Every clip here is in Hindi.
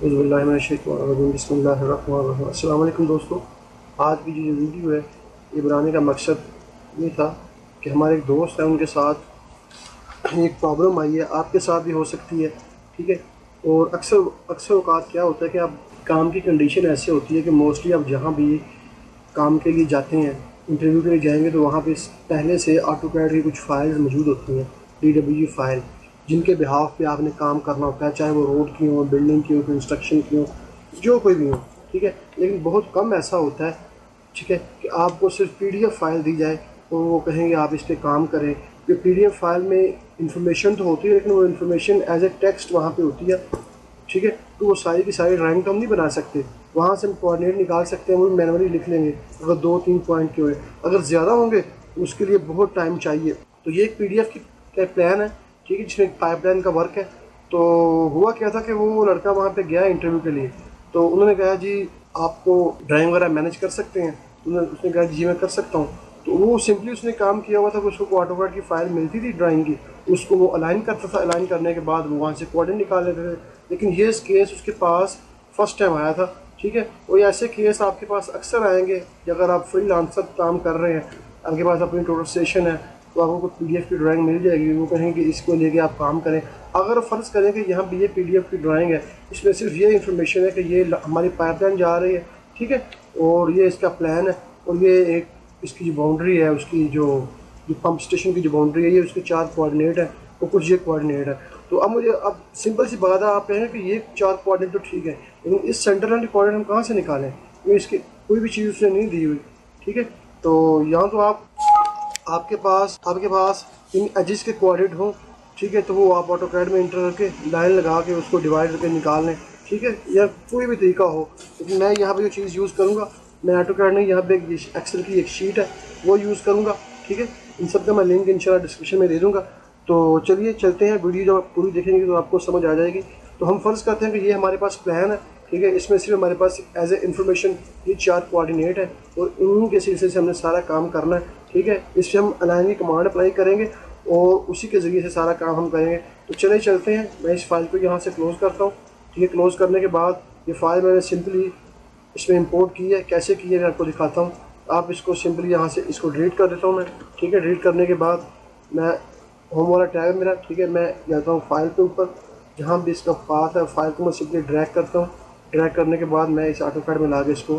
अस्सलाम वालेकुम दोस्तों। आज की जो वीडियो है ये बनाने का मकसद ये था कि हमारे एक दोस्त है, उनके साथ एक प्रॉब्लम आई है, आपके साथ भी हो सकती है। ठीक है। और अक्सर अक्सर औकात क्या होता है कि आप काम की कंडीशन ऐसे होती है कि मोस्टली आप जहाँ भी काम के लिए जाते हैं, इंटरव्यू के लिए जाएंगे, तो वहाँ पे पहले से ऑटोकैड की कुछ फाइल्स मौजूद होती हैं, DWG फाइल, जिनके बिहाफ पे आपने काम करना होता है, चाहे वो रोड की हो, बिल्डिंग की हो, कंस्ट्रक्शन की हो, जो कोई भी हो। ठीक है। लेकिन बहुत कम ऐसा होता है, ठीक है, कि आपको सिर्फ PDF फाइल दी जाए और वो कहेंगे आप इस पर काम करें। ये PDF फाइल में इंफॉर्मेशन तो होती है, लेकिन वो इंफॉर्मेशन एज ए टेक्स्ट वहाँ पे होती है। ठीक है। तो वो सारी की सारी ड्राइंग तो हम नहीं बना सकते, वहाँ से हम कोऑर्डिनेट निकाल सकते हैं, वो मैनुअली लिख लेंगे अगर 2-3 पॉइंट के हुए। अगर ज़्यादा होंगे तो उसके लिए बहुत टाइम चाहिए। तो ये एक PDF की का प्लान है, ठीक है, जिसमें एक पाइपलाइन का वर्क है। तो हुआ क्या था कि वो लड़का वहाँ पे गया इंटरव्यू के लिए, तो उन्होंने कहा जी आपको ड्राइंग वगैरह मैनेज कर सकते हैं। उसने कहा जी मैं कर सकता हूँ। तो वो सिंपली उसने काम किया हुआ था कि उसको ऑटोकैड की फाइल मिलती थी ड्राइंग की, उसको वो अलाइन करता था, अलाइन करने के बाद वो वहाँ से कोऑर्डिनेट निकाल लेते थे। लेकिन ये केस उसके पास फर्स्ट टाइम आया था। ठीक है। और ऐसे केस आपके पास अक्सर आएंगे अगर आप फ्रीलांसर काम कर रहे हैं, आपके पास अपनी टोटल स्टेशन है, तो आपको PDF की ड्राइंग मिल जाएगी, वो कहेंगे कि इसको लेके आप काम करें। अगर फ़र्ज़ करें कि यहाँ भी ये PDF की ड्राइंग है, इसमें सिर्फ ये इन्फॉर्मेशन है कि ये हमारी पाइपलाइन जा रही है, ठीक है, और ये इसका प्लान है, और ये एक इसकी जो बाउंड्री है, उसकी जो पंप स्टेशन की जो बाउंड्री है, ये उसके 4 कोऑर्डिनेट है और कुछ ये कोऑर्डिनेट है। तो अब सिंपल सी बात है, आप कहें कि ये 4 कोऑर्डिनेट तो ठीक है, लेकिन इस सेंटर लाइन कोऑर्डिनेट हम कहाँ से निकालें, क्योंकि इसकी कोई भी चीज़ उसने नहीं दी हुई। ठीक है। तो यहाँ तो आपके पास इन एजिस के कोऑर्डिनेट हों, ठीक है, तो वो आप ऑटोकैड में इंटर करके लाइन लगा के उसको डिवाइड करके निकाल लें। ठीक है, या कोई भी तरीका हो, लेकिन मैं यहाँ पे जो चीज़ यूज़ करूँगा, मैं ऑटोकैड नहीं, यहाँ पे एक एक्सेल की एक शीट है वो यूज़ करूँगा। ठीक है। इन सब का मैं लिंक इंशाल्लाह डिस्क्रिप्शन में दे दूँगा। तो चलिए चलते हैं, वीडियो जब आप पूरी देखेंगे तो आपको समझ आ जाएगी। तो हम फ़र्ज़ करते हैं कि ये हमारे पास प्लान है, ठीक है, इसमें सिर्फ हमारे पास एज ए इंफॉर्मेशन ये 4 कोऑर्डिनेट है और इन्हीं के सिलसिले से हमने सारा काम करना है। ठीक है। इससे हम अलाइन की कमांड अप्लाई करेंगे और उसी के ज़रिए से सारा काम हम करेंगे। तो चले चलते हैं, मैं इस फाइल को यहाँ से क्लोज़ करता हूँ। ठीक है। क्लोज़ करने के बाद ये फ़ाइल मैंने सिंपली इसमें इंपोर्ट की है, कैसे की है मैं आपको दिखाता हूँ। आप इसको सिंपली यहाँ से इसको डिलीट कर देता हूँ मैं। ठीक है। डिलीट करने के बाद मैं होम वाला टैब है मेरा, ठीक है, मैं जाता हूँ फाइल के ऊपर, जहाँ भी इसका पाथ है फाइल को मैं सिंपली ड्रैग करता हूँ। ड्रैग करने के बाद मैं इस ऑटोकैड में ला के इसको,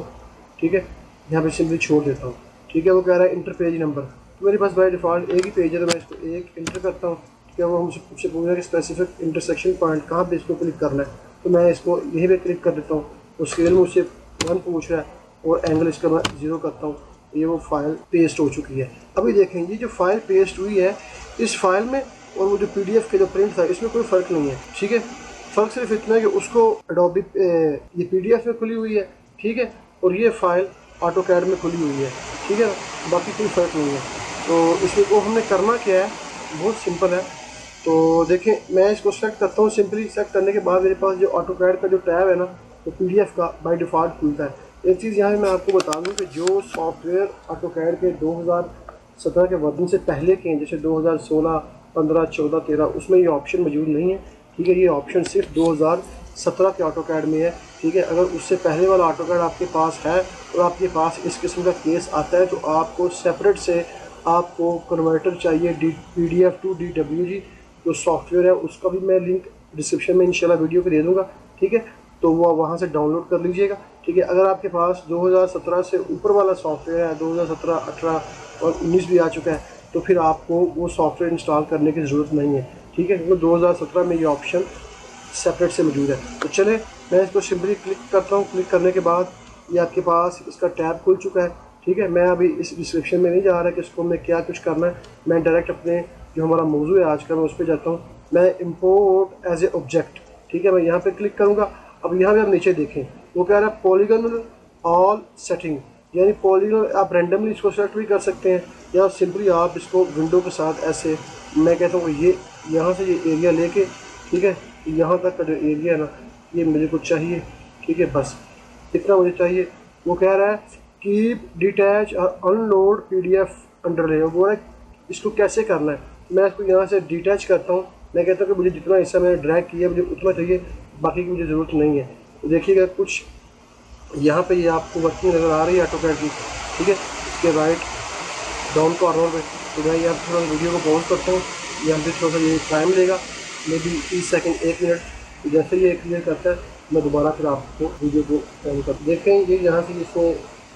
ठीक है, यहाँ पे सिंपली छोड़ देता हूँ। ठीक है। वो कह रहा है इंटर पेज नंबर, तो मेरे पास बाय डिफ़ॉल्ट एक ही पेज है, तो मैं इसको एक इंटर करता हूँ। ठीक है। वो मुझसे पूछ रहा है कि स्पेसिफिक इंटरसेक्शन पॉइंट कहाँ पे इसको क्लिक करना है, तो मैं इसको यहीं पे क्लिक कर देता हूँ। तो स्केल मुझसे 1 पूछ रहा है और एंगल इसका मैं 0 करता हूँ। ये वो फाइल पेस्ट हो चुकी है। अभी देखें, ये जो फाइल पेस्ट हुई है, इस फाइल में और वो जो PDF के जो प्रिंट था, इसमें कोई फ़र्क नहीं है। ठीक है। फ़र्क सिर्फ इतना है कि उसको एडोबी ये PDF में खुली हुई है, ठीक है, और ये फाइल ऑटोकैड में खुली हुई है। ठीक है। बाकी कोई फ़र्क नहीं है। तो इसमें को हमने करना क्या है, बहुत सिंपल है। तो देखें, मैं इसको सेलेक्ट करता हूँ। सिंपली सेलेक्ट करने के बाद मेरे पास जो ऑटोकैड का जो टैब है ना, वो PDF का बाय डिफ़ॉल्ट खुलता है। एक चीज़ यहाँ मैं आपको बता दूँ कि जो सॉफ्टवेयर ऑटोकैड के 2017 के वर्जन से पहले के हैं, जैसे 2016, 15, 14, 13, उसमें ये ऑप्शन मौजूद नहीं है। ठीक है। ये ऑप्शन सिर्फ 2017 के ऑटोकैड में है। ठीक है। अगर उससे पहले वाला ऑटोकैड आपके पास है और आपके पास इस किस्म का केस आता है, तो आपको सेपरेट से आपको कन्वर्टर चाहिए, PDF टू DWG जो सॉफ्टवेयर है, उसका भी मैं लिंक डिस्क्रिप्शन में इंशाल्लाह वीडियो पे दे दूँगा। ठीक है। तो वो वहाँ से डाउनलोड कर लीजिएगा। ठीक है। अगर आपके पास 2017 से ऊपर वाला सॉफ्टवेयर है, 2017, 18 और 19 भी आ चुका है, तो फिर आपको वो सॉफ्टवेयर इंस्टॉल करने की ज़रूरत नहीं है। ठीक है, क्योंकि 2017 में ये ऑप्शन सेपरेट से मौजूद है। तो चले, मैं इसको सिंपली क्लिक करता हूँ। क्लिक करने के बाद ये आपके पास इसका टैब खुल चुका है। ठीक है। मैं अभी इस डिस्क्रिप्शन में नहीं जा रहा कि इसको हमने क्या कुछ करना है, मैं डायरेक्ट अपने जो हमारा मौजू है आज का, मैं उस पर जाता हूँ। मैं इम्पोर्ट एज ए ऑब्जेक्ट, ठीक है, मैं यहाँ पे क्लिक करूँगा। अब यहाँ पे आप नीचे देखें, वो कह रहा है पॉलीगॉनल ऑल सेटिंग, यानी पॉलीगॉन आप रैंडमली इसको सेलेक्ट भी कर सकते हैं, या सिंपली आप इसको विंडो के साथ ऐसे, मैं कहता हूँ ये यहाँ से ये एरिया लेके, ठीक है, यहाँ तक का जो एरिया है ना, ये मुझे कुछ चाहिए। ठीक है, बस इतना मुझे चाहिए। वो कह रहा है कीप डिटैच और अनलोड PDF अंडरले, वो बोल रहा है इसको कैसे करना है। मैं इसको यहाँ से डिटैच करता हूँ। मैं कहता हूँ कि मुझे जितना हिस्सा मैंने ड्रैग किया मुझे उतना चाहिए, बाकी की मुझे ज़रूरत नहीं है। तो देखिएगा कुछ यहाँ पे ये आपको वर्किंग नज़र आ रही है AutoCAD की, ठीक है। इसके राइट डाउन कॉर्नर पे तो मैं यहाँ थोड़ा वीडियो को पॉज करता हूँ, यहाँ पे थोड़ा सा ये टाइम लेगा, मे बी 30 सेकेंड 1 मिनट। तो जैसे ये क्लियर करता है मैं दोबारा फिर आपको वीडियो को ऑन कर देखें। ये यहाँ से इसने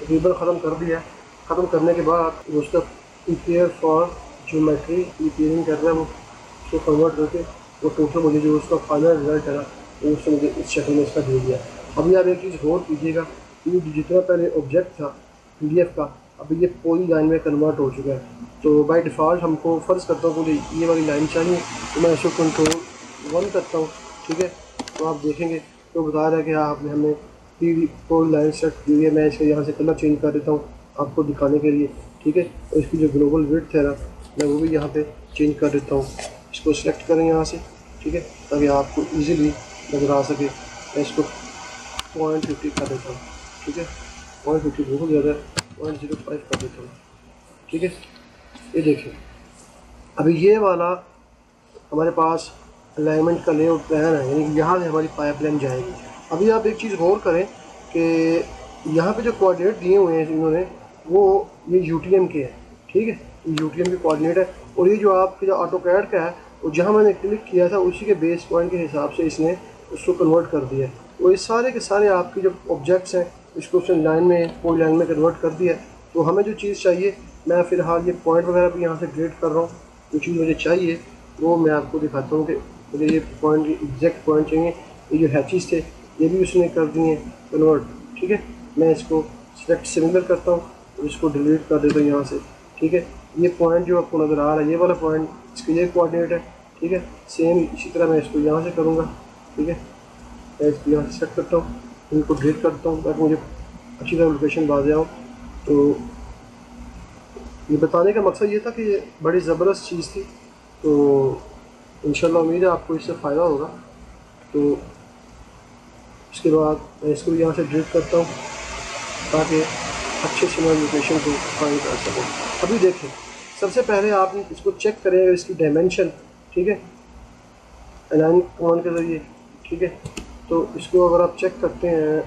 रिबन ख़त्म कर दिया। ख़त्म करने के बाद वो उसका प्रिपेयर फॉर ज्योमेट्री प्रिपेयरिंग कर रहा है, वो उसको कन्वर्ट करके वो टोटल मुझे जो उसका फाइनल रिजल्ट है ना वो उसने मुझे इस शक्ल में इसका दे दिया। अभी आप एक चीज़ गौर कीजिएगा, ये जितना पहले ऑब्जेक्ट था PDF का, अभी ये पूरी लाइन में कन्वर्ट हो चुका है। तो बाय डिफ़ॉल्ट हमको फ़र्ज़ करता हूँ मुझे ये वाली लाइन चाहिए, तो मैं इसको कंट्रोल 1 करता हूँ, ठीक है। तो आप देखेंगे तो बता रहा है कि आपने हमें पूरी लाइन सेट की है। मैं इसका यहाँ से कलर चेंज कर देता हूँ आपको दिखाने के लिए, ठीक है। और इसकी जो ग्लोबल विड्थ है ना मैं वो भी यहाँ पे चेंज कर देता हूँ। इसको सेलेक्ट करें यहाँ से, ठीक है, ताकि आपको इजीली नज़र आ सके। मैं इसको 0.50 कर देता हूँ, ठीक है। 0.50 बहुत ज़्यादा है, 0.05 कर देता हूँ, ठीक है। ये देखिए अभी ये वाला हमारे पास अलाइनमेंट का लेआउट प्लान है, यानी कि यहाँ से हमारी पाइपलाइन जाएगी। अभी आप एक चीज़ गौर करें कि यहाँ पे जो कोऑर्डिनेट दिए हुए हैं इन्होंने वो ये UTM के हैं, ठीक है। ये UTM के कोऑर्डिनेट है और ये जो आपके जो AutoCAD का है वो जहाँ मैंने क्लिक किया था उसी के बेस पॉइंट के हिसाब से इसने उसको कन्वर्ट कर दिया। वो ये सारे के सारे आपके जो ऑब्जेक्ट्स हैं इसको उसने लाइन में पूरी लाइन में कन्वर्ट कर दिया। तो हमें जो चीज़ चाहिए, मैं फ़िलहाल ये पॉइंट वगैरह भी यहाँ से डिलीट कर रहा हूँ। जो चीज़ मुझे चाहिए वो मैं आपको दिखाता हूँ कि मुझे ये पॉइंट एग्जैक्ट पॉइंट चाहिए। ये जो हैचेस थे ये भी उसने कर दिए कन्वर्ट, ठीक है। मैं इसको सेलेक्ट सिमिलर करता हूँ और इसको डिलीट कर देता हूँ यहाँ से, ठीक है। ये पॉइंट जो आपको नज़र आ रहा है ये वाला पॉइंट इसका ये कोऑर्डिनेट है, ठीक है। सेम इसी तरह मैं इसको यहाँ से करूँगा, ठीक है। मैं इसको यहाँ से सेट करता हूँ, इनको डिलीट करता हूँ ताकि मुझे अच्छी तरह लोकेशन बाज आओ। तो ये बताने का मकसद ये था कि ये बड़ी ज़बरदस्त चीज़ थी। तो इंशाल्लाह उम्मीद है आपको इससे फ़ायदा होगा। तो इसके बाद मैं इसको यहाँ से डिलीट करता हूँ ताकि अच्छे से मैं लोकेशन को फाइंड कर सकूँ। अभी देखें सबसे पहले आप इसको चेक करें इसकी डायमेंशन, ठीक है, अलाइन कमांड के ज़रिए, ठीक है। तो इसको अगर आप चेक करते हैं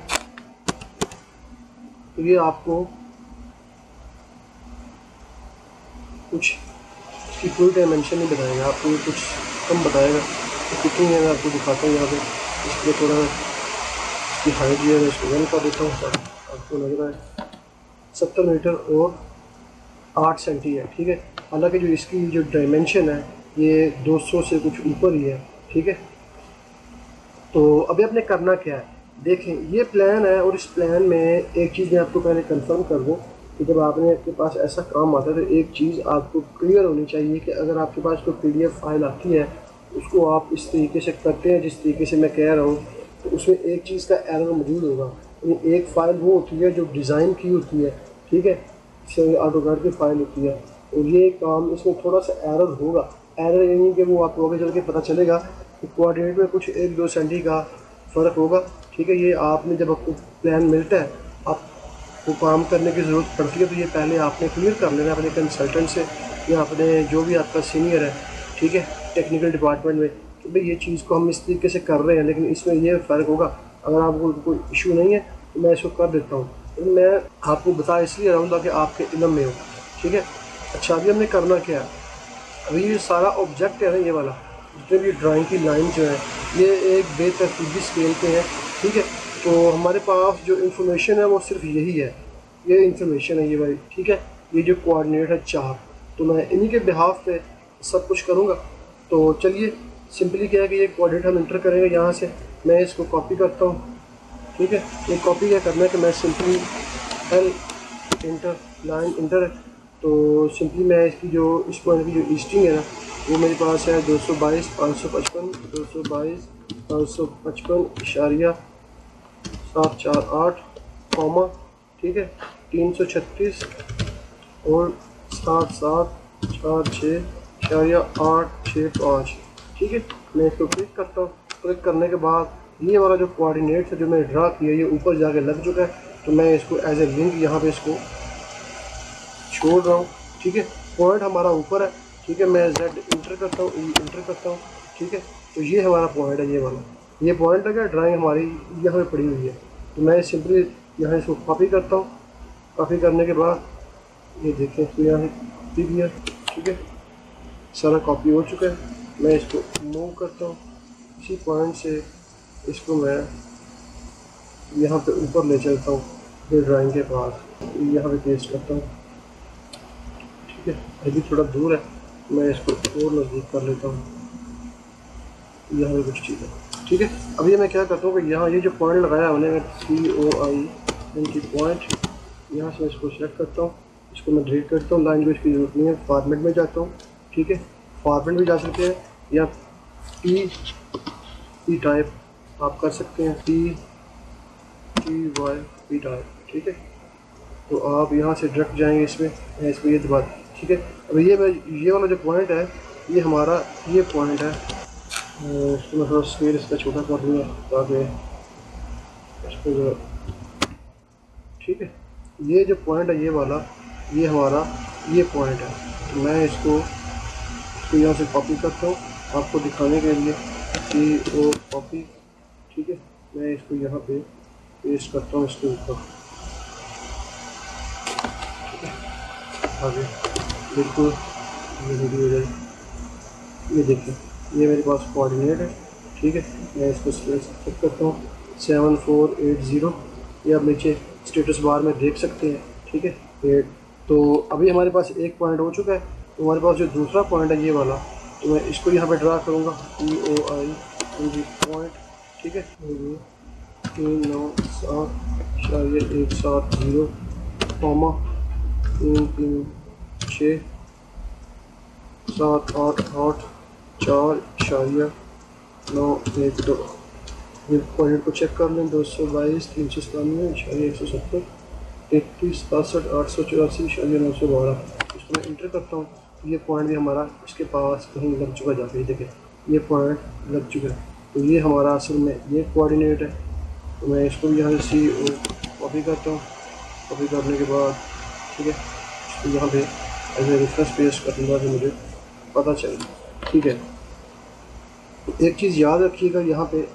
तो ये आपको कुछ इसकी पूरी डायमेंशन नहीं बताएगा, आपको ये कुछ कम बताएगा। तो कितनी है मैं आपको दिखाता हूँ यहाँ पे। इसलिए थोड़ा इसकी हाइट जो है मैं इसको 1 कर देता हूँ, आपको लग रहा है 70 मीटर और 8 सेंटी है, ठीक है। हालांकि जो इसकी जो डायमेंशन है ये 200 से कुछ ऊपर ही है, ठीक है। तो अभी आपने करना क्या है, देखें ये प्लान है और इस प्लान में एक चीज़ मैं आपको पहले कंफर्म कर दूँ कि जब आपके पास ऐसा काम आता है तो एक चीज़ आपको क्लियर होनी चाहिए कि अगर आपके पास कोई PDF फाइल आती है उसको आप इस तरीके से करते हैं जिस तरीके से मैं कह रहा हूँ, तो उसमें एक चीज़ का एरर मौजूद होगा। एक फ़ाइल वो होती है जो डिज़ाइन की होती है, ठीक है, इससे AutoCAD की फ़ाइल होती है और ये काम इसमें थोड़ा सा एरर होगा। एरर यानी कि वो आपको आगे चल के पता चलेगा कि कोऑर्डिनेट में कुछ 1-2 सेंटी का फ़र्क होगा, ठीक है। ये आपने जब आपको प्लान मिलता है आपको काम करने की ज़रूरत पड़ती है तो ये पहले आपने क्लियर कर लेना अपने कंसल्टेंट से या अपने जो भी आपका सीनियर है, ठीक है, टेक्निकल डिपार्टमेंट में, कि भाई ये चीज़ को हम इस तरीके से कर रहे हैं लेकिन इसमें ये फ़र्क होगा। अगर आपको कोई इशू नहीं है तो मैं इसको कर देता हूँ, लेकिन मैं आपको बता इसलिए रहा हूँ ताकि आपके इल्म में हो, ठीक है। अच्छा अभी हमने करना क्या है, अभी ये सारा ऑब्जेक्ट है ना ये वाला जितने भी ड्राइंग की लाइन जो है ये एक बेतरतीबी स्केल पे है, ठीक है। तो हमारे पास जो इन्फॉर्मेशन है वो सिर्फ यही है, ये इन्फॉर्मेशन है ये वाली, ठीक है। ये जो कोऑर्डिनेट है 4, तो मैं इन्हीं के बिहाफ पे सब कुछ करूँगा। तो चलिए सिंपली क्या है कि ये कोऑर्डिनेट हम इंटर करेंगे यहाँ से। मैं इसको कॉपी करता हूँ, ठीक है। ये कॉपी क्या करना है कि मैं simply L inter line inter, तो सिंपली मैं इसकी जो इस पॉइंट की जो ईस्टिंग है ना वो मेरे पास है 222,555 222,555.748 कॉमा, ठीक है, 336 और 7746.865, ठीक है। मैं इसको क्लिक करता हूँ। क्लिक करने के बाद ये वाला जो कोऑर्डिनेट है जो मैंने ड्रा किया ये ऊपर जाके लग चुका है, तो मैं इसको एज ए लिंक यहाँ पे इसको छोड़ रहा हूँ, ठीक है। पॉइंट हमारा ऊपर है, ठीक है। मैं Z इंटर करता हूँ, E इंटर करता हूँ, ठीक है। तो ये हमारा पॉइंट है ये वाला, ये पॉइंट है क्या, ड्राइंग हमारी यहाँ पे पड़ी हुई है। तो मैं सिंपली यहाँ इसको कॉपी करता हूँ। कॉपी करने के बाद ये देखें तो यहाँ से दिया, ठीक है, सारा कॉपी हो चुका है। मैं इसको मूव करता हूँ, इसी पॉइंट से इसको मैं यहाँ पे ऊपर ले चलता हूँ, फिर ड्राइंग के पास यहाँ पे पेस्ट करता हूँ, ठीक है। अभी थोड़ा दूर है, मैं इसको और नज़दीक कर लेता हूँ, यहाँ पे कुछ चीज़ है, ठीक है। अब ये मैं क्या करता हूँ कि यहाँ ये जो पॉइंट लगाया है उन्हें COI पॉइंट, यहाँ से इसको सेलेक्ट करता हूँ, इसको मैं डिलीट करता हूँ, लैंग्वेज की जरूरत नहीं है, फॉर्मेट में जाता हूँ, ठीक है। फॉर्मेट में जा सकते हैं या पी टाइप आप कर सकते हैं, PTY टाइप, ठीक है। तो आप यहाँ से डायरेक्ट जाएंगे इसमें ये दबा, ठीक है। अब ये वाला जो पॉइंट है ये हमारा ये पॉइंट है, इसको मैं थोड़ा स्केल इसका छोटा कर दूँगा ताकि इसको जो, ठीक है। ये जो पॉइंट है ये वाला, ये हमारा ये पॉइंट है। तो मैं इसको यहाँ से कॉपी करता हूँ आपको दिखाने के लिए कि वो कॉपी, ठीक है। मैं इसको यहाँ पे पेस्ट करता हूँ इसके ऊपर, ठीक है। आगे बिल्कुल ये वीडियो हो जाए, ये देखिए ये मेरे पास कोऑर्डिनेट है, ठीक है। मैं इसको सेलेक्ट करता हूँ 7480, ये आप नीचे स्टेटस बार में देख सकते हैं, ठीक है। तो अभी हमारे पास एक पॉइंट हो चुका है। तो हमारे पास जो दूसरा पॉइंट है ये वाला, तो मैं इसको यहाँ पे ड्रा करूँगा POI पॉइंट, ठीक है। 397.170, 336 788.4.912। ये पॉइंट को चेक कर लें, 222 397.170 31 67 884 912। इसको मैं इंटर करता हूँ, ये पॉइंट भी हमारा इसके पास कहीं लग चुका जाके, देखें ये पॉइंट लग चुका है। तो ये हमारा असल में ये कोऑर्डिनेट है। तो मैं इसको भी यहाँ से CO कॉपी करता हूँ, कॉपी करने के बाद, ठीक है, इसको यहाँ पे एज ए रेफरेंस पेस्ट कर दूँगा कि मुझे पता चले, ठीक है। तो एक चीज़ याद रखिएगा यहाँ पे,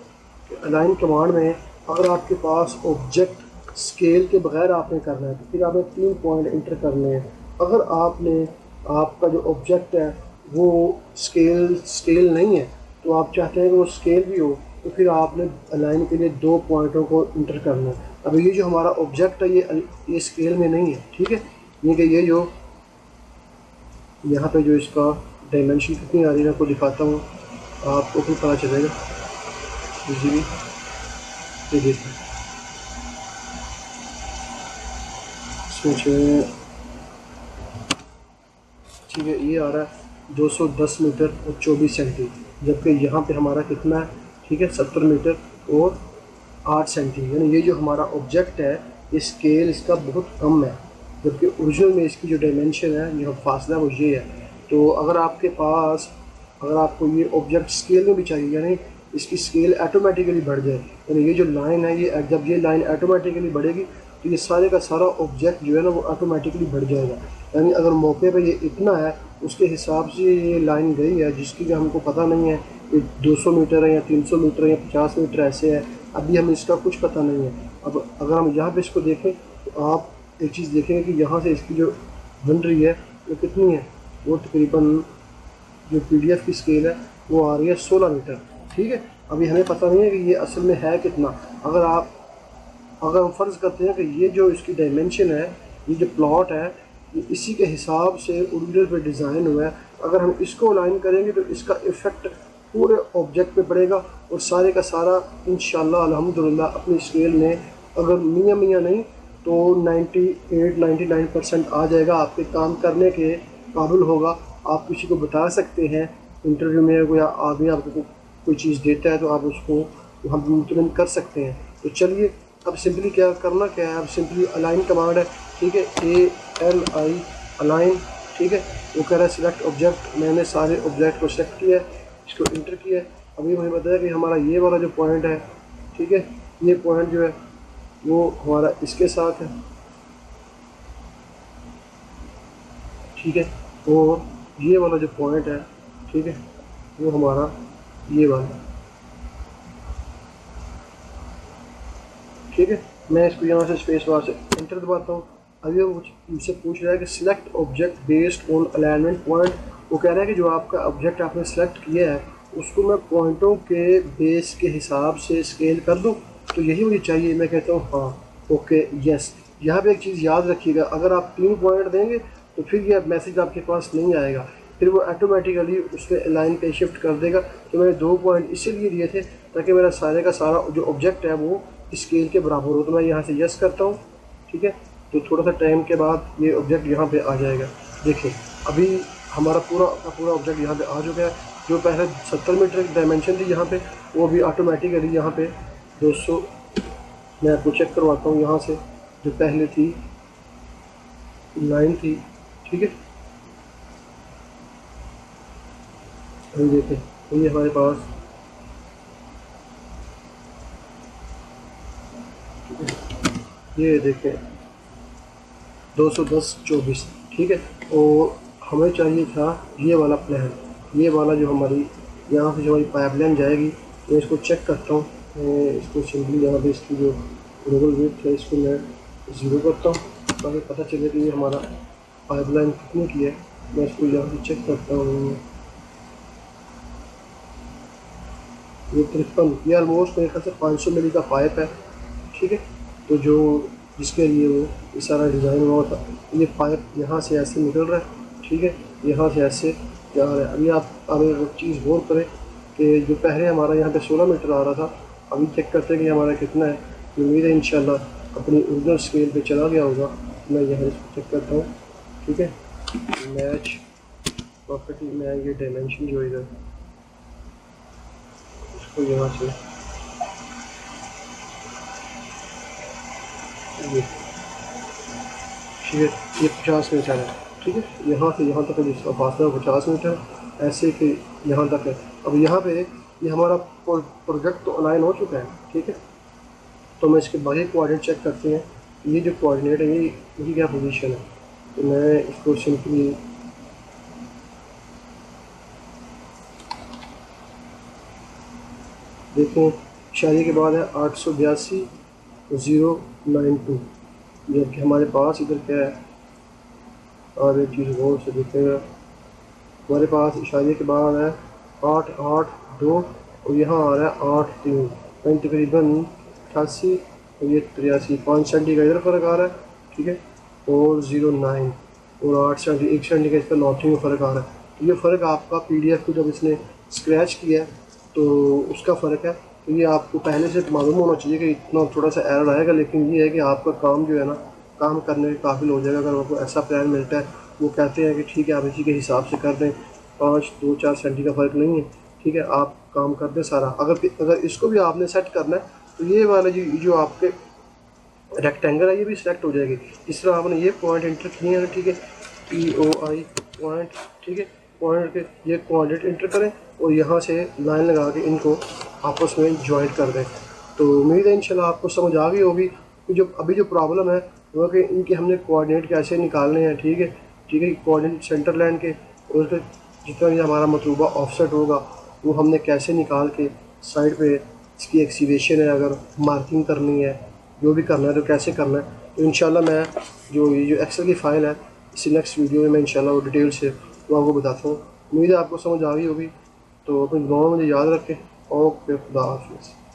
अलाइन कमांड में अगर आपके पास ऑब्जेक्ट स्केल के बगैर आपने करना है तो फिर आपने 3 पॉइंट इंटर करने हैं। अगर आपका जो ऑब्जेक्ट है वो स्केल नहीं है, तो आप चाहते हैं कि वो स्केल भी हो, तो फिर आपने अलाइन के लिए 2 पॉइंटों को इंटर करना है। अब ये जो हमारा ऑब्जेक्ट है ये स्केल में नहीं है, ठीक है। ये जो यहाँ पे जो इसका डायमेंशन कितनी आ रही है आपको दिखाता हूँ, आपको फिर पता चलेगा इजीली। ये देखिए ठीक है, ये आ रहा है 210 मीटर और 24 सेंटी, जबकि यहाँ पे हमारा कितना है, ठीक है, 70 मीटर और 8 सेंटी। यानी ये जो हमारा ऑब्जेक्ट है ये स्केल इसका बहुत कम है, जबकि ओरिजिनल में इसकी जो डायमेंशन है, जो फासला वो ये है। तो अगर आपको ये ऑब्जेक्ट स्केल में भी चाहिए, यानी इसकी स्केल ऑटोमेटिकली बढ़ जाए, यानी ये जो लाइन है ये जब ये लाइन ऑटोमेटिकली बढ़ेगी तो ये सारे का सारा ऑब्जेक्ट जो है ना वो ऑटोमेटिकली बढ़ जाएगा। यानी अगर मौके पे ये इतना है उसके हिसाब से ये लाइन गई है, जिसकी भी हमको पता नहीं है कि 200 मीटर है या 300 मीटर है या 50 मीटर ऐसे है, अभी हमें इसका कुछ पता नहीं है। अब अगर हम यहाँ पे इसको देखें तो आप एक चीज़ देखेंगे कि यहाँ से इसकी जो बन रही है वो कितनी है, वो तकरीबन जो PDF की स्केल है वो आ रही है 16 मीटर, ठीक है। अभी हमें पता नहीं है कि ये असल में है कितना। अगर हम फ़र्ज़ करते हैं कि ये जो इसकी डायमेंशन है, ये जो प्लॉट है, ये इसी के हिसाब से ओरिजिनल पे डिज़ाइन हुआ है, अगर हम इसको अलाइन करेंगे तो इसका इफ़ेक्ट पूरे ऑब्जेक्ट पे पड़ेगा और सारे का सारा इंशाल्लाह अल्हम्दुलिल्लाह अपनी स्केल में अगर मियाँ नहीं तो 98-99% आ जाएगा, आपके काम करने के काबिल होगा। आप किसी को बता सकते हैं इंटरव्यू में, कोई आदमी आपको कोई चीज़ देता है तो आप उसको हम तुरंत कर सकते हैं। तो चलिए अब सिंपली क्या है, अब सिंपली अलाइन कमांड है, ठीक है, ALI अलाइन, ठीक है। वो कह रहा है सिलेक्ट ऑब्जेक्ट, मैंने सारे ऑब्जेक्ट को सेलेक्ट किया है, इसको इंटर किया है। अभी मुझे बताया कि हमारा ये वाला जो पॉइंट है, ठीक है, ये पॉइंट जो है वो हमारा इसके साथ है, ठीक है। और ये वाला जो पॉइंट है, ठीक है, वो हमारा ये वाला, ठीक है। मैं इसको यहाँ से स्पेस बार से एंटर दबाता हूँ। अभी वो मुझसे पूछ रहा है कि select object based on alignment point. वो कह रहा है कि जो आपका ऑब्जेक्ट आपने सेलेक्ट किया है उसको मैं पॉइंटों के बेस के हिसाब से स्केल कर दूँ, तो यही मुझे चाहिए। मैं कहता हूँ हाँ, ओके, यस। यहाँ पे एक चीज़ याद रखिएगा, अगर आप 3 पॉइंट देंगे तो फिर ये मैसेज आपके पास नहीं आएगा, फिर वो ऑटोमेटिकली उसमें लाइन पे शिफ्ट कर देगा। तो मैंने 2 पॉइंट इसीलिए दिए थे ताकि मेरा सारे का सारा जो ऑब्जेक्ट है वो स्केल के बराबर हो। तो मैं यहाँ से यस करता हूँ, ठीक है। तो थोड़ा सा टाइम के बाद ये ऑब्जेक्ट यहाँ पे आ जाएगा। देखिए अभी हमारा पूरा का पूरा ऑब्जेक्ट यहाँ पे आ चुका है। जो पहले 70 मीटर की डायमेंशन थी यहाँ पे, वो भी ऑटोमेटिकली यहाँ पे 200, मैं आपको चेक करवाता हूँ यहाँ से। जो पहले थी 9 थी, ठीक है। अभी देखें तो ये हमारे पास ये देखें 210/24, ठीक है। और हमें चाहिए था ये वाला प्लान, ये वाला जो हमारी यहाँ से जो हमारी पाइपलाइन जाएगी। मैं इसको चेक करता हूँ। मैं इसको सिंपली यहाँ पे इसकी जो ग्लोबल विड्थ है इसको मैं 0 करता हूँ ताकि पता चले कि ये हमारा पाइपलाइन कितने की है। मैं इसको यहाँ से चेक करता हूँ। ये 53, ये ऑलमोस्ट मेरे ख्याल से 500 मिली का पाइप है, ठीक है। तो जो जिसके लिए वो ये सारा डिज़ाइन हुआ था, ये पाइप यहाँ से ऐसे निकल रहा है, ठीक है, यहाँ से ऐसे जा रहा है। अभी आप अब एक चीज़ गौर करें कि जो पहले हमारा यहाँ पे 16 मीटर आ रहा था, अभी चेक करते हैं कि हमारा कितना है। उम्मीद है इंशाल्लाह अपनी ओरिजिनल स्केल पे चला गया होगा। मैं यहाँ इसको चेक करता हूँ, ठीक है। मैच प्रॉपर्टी में ये डायमेंशन जो इधर इसको यहाँ से ये, ठीक है, ये 50 मीटर है, ठीक है। यहाँ से यहाँ तक जिसका फासला 50 मीटर, ऐसे कि यहाँ तक है। अब यहाँ पे ये हमारा प्रोजेक्ट तो अलाइन हो चुका है, ठीक है। तो मैं इसके बाकी कोऑर्डिनेट चेक करते हैं। ये जो कोऑर्डिनेट है ये इनकी क्या पोजीशन है। तो मैं इसको सिंपली देखें, शादी के बाद है 882.092, जबकि हमारे पास इधर क्या है। और एक चीज़ गौर से देखेगा, हमारे पास शादी के बाद है 882 और यहाँ आ रहा है 83, यानी तकरीबन 88 और ये 83, 5 सेंटी का इधर फ़र्क आ रहा है, ठीक है। और 09 और 8 सेंटी, 1 सेंटी का इसका नॉटिंग में फ़र्क आ रहा है। तो ये फ़र्क आपका PDF को जब इसने स्क्रैच किया है तो उसका फ़र्क है। तो ये आपको पहले से मालूम होना चाहिए कि इतना थोड़ा सा एरर आएगा, लेकिन ये है कि आपका काम जो है ना, काम करने के काबिल हो जाएगा। अगर आपको ऐसा प्लान मिलता है, वो कहते हैं कि ठीक है आप इसी के हिसाब से कर दें, 5-2-4 सेंटी का फ़र्क नहीं है, ठीक है, आप काम कर दें सारा। अगर इसको भी आपने सेट करना है तो ये वाला जो आपके रेक्टेंगल है ये भी सिलेक्ट हो जाएगी। इस तरह आपने ये पॉइंट इंटर किए हैं, ठीक है, POI पॉइंट, ठीक है। पॉइंट के ये कोऑर्डिनेट इंटर करें और यहाँ से लाइन लगा के इनको आपस में जॉइंट कर दें। तो उम्मीद है इंशाल्लाह आपको समझ आ गई होगी। जो अभी जो प्रॉब्लम है वो कि इनके हमने कोऑर्डिनेट कैसे निकालने हैं, ठीक है, ठीक है। कोऑर्डिनेट सेंटर लाइन के और उसके जितना भी हमारा मतलूबा ऑफसेट होगा वो हमने कैसे निकाल के साइड पे इसकी एक्सीवेशन है, अगर मार्किंग करनी है, जो भी करना है तो कैसे करना है। तो इंशाल्लाह मैं जो ये जो एक्सेल की फ़ाइल है इसी नेक्स्ट वीडियो में मैं इंशाल्लाह वो डिटेल से वो आपको बताता हूँ। उम्मीद है आपको समझ आ गई होगी। तो अपनी दुआओं में मुझे याद रखें। ओके, खुदा हाफिज़।